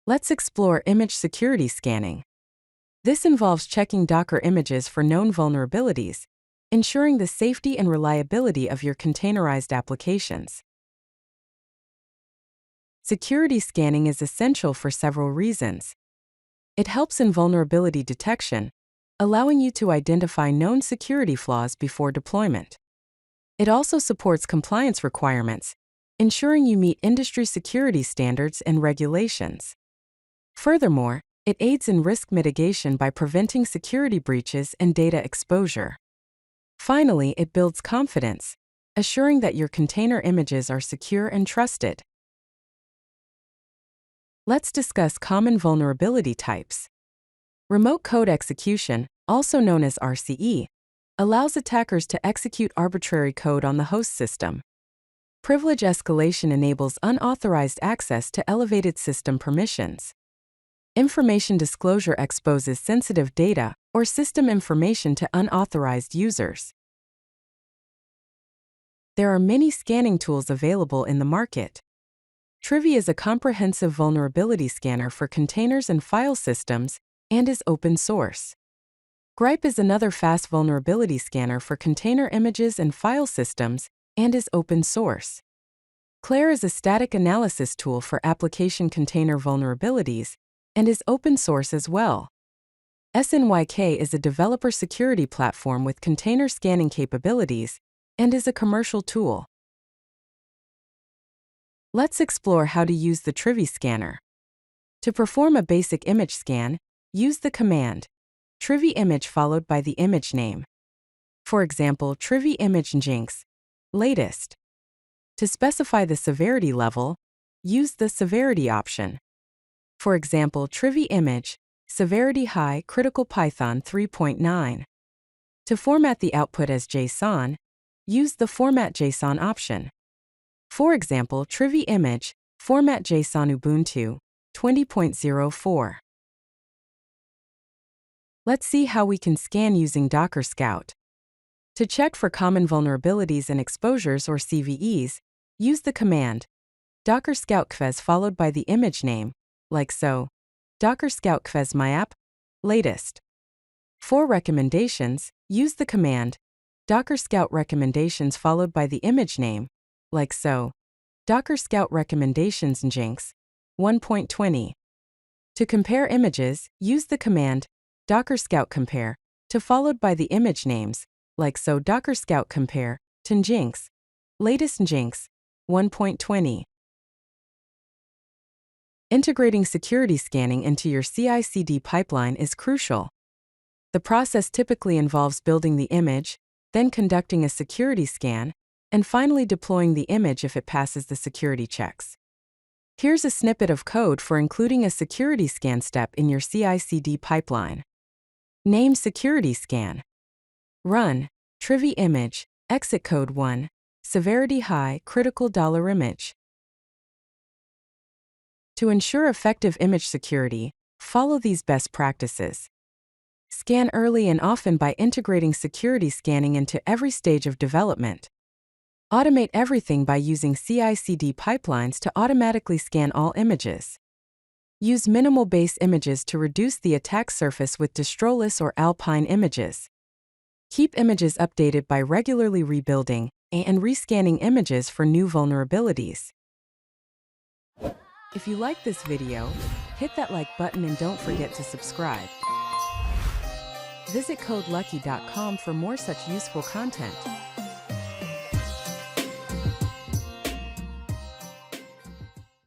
Let's explore image security scanning. This involves checking Docker images for known vulnerabilities, ensuring the safety and reliability of your containerized applications. Security scanning is essential for several reasons. It helps in vulnerability detection, allowing you to identify known security flaws before deployment. It also supports compliance requirements, ensuring you meet industry security standards and regulations. Furthermore, it aids in risk mitigation by preventing security breaches and data exposure. Finally, it builds confidence, assuring that your container images are secure and trusted. Let's discuss common vulnerability types. Remote code execution, also known as RCE, allows attackers to execute arbitrary code on the host system. Privilege escalation enables unauthorized access to elevated system permissions. Information disclosure exposes sensitive data or system information to unauthorized users. There are many scanning tools available in the market. Trivy is a comprehensive vulnerability scanner for containers and file systems and is open source. Gripe is another fast vulnerability scanner for container images and file systems and is open source. Claire is a static analysis tool for application container vulnerabilities and is open source as well. SNYK is a developer security platform with container scanning capabilities and is a commercial tool. Let's explore how to use the Trivy scanner. To perform a basic image scan, use the command Trivy image followed by the image name. For example, Trivy image Nginx, latest. To specify the severity level, use the severity option. For example, Trivy image, severity high, critical Python 3.9. To format the output as JSON, use the Format JSON option. For example, Trivy image, format JSON Ubuntu 20.04. Let's see how we can scan using Docker Scout. To check for common vulnerabilities and exposures or CVEs, use the command Docker Scout kves followed by the image name, like so. Docker Scout kves myapp, latest. For recommendations, use the command Docker Scout recommendations followed by the image name, like so. Docker Scout recommendations Nginx 1.20. To compare images, use the command Docker Scout compare to followed by the image names, like so. Docker Scout compare to Nginx, latest Nginx 1.20. Integrating security scanning into your CI/CD pipeline is crucial. The process typically involves building the image, then conducting a security scan, and finally deploying the image if it passes the security checks. Here's a snippet of code for including a security scan step in your CI/CD pipeline. Name security scan. Run, Trivy image, exit code 1, severity high, critical $image. To ensure effective image security, follow these best practices. Scan early and often by integrating security scanning into every stage of development. Automate everything by using CI/CD pipelines to automatically scan all images. Use minimal base images to reduce the attack surface with Destroless or Alpine images. Keep images updated by regularly rebuilding and rescanning images for new vulnerabilities. If you like this video, hit that like button and don't forget to subscribe. Visit CodeLucky.com for more such useful content.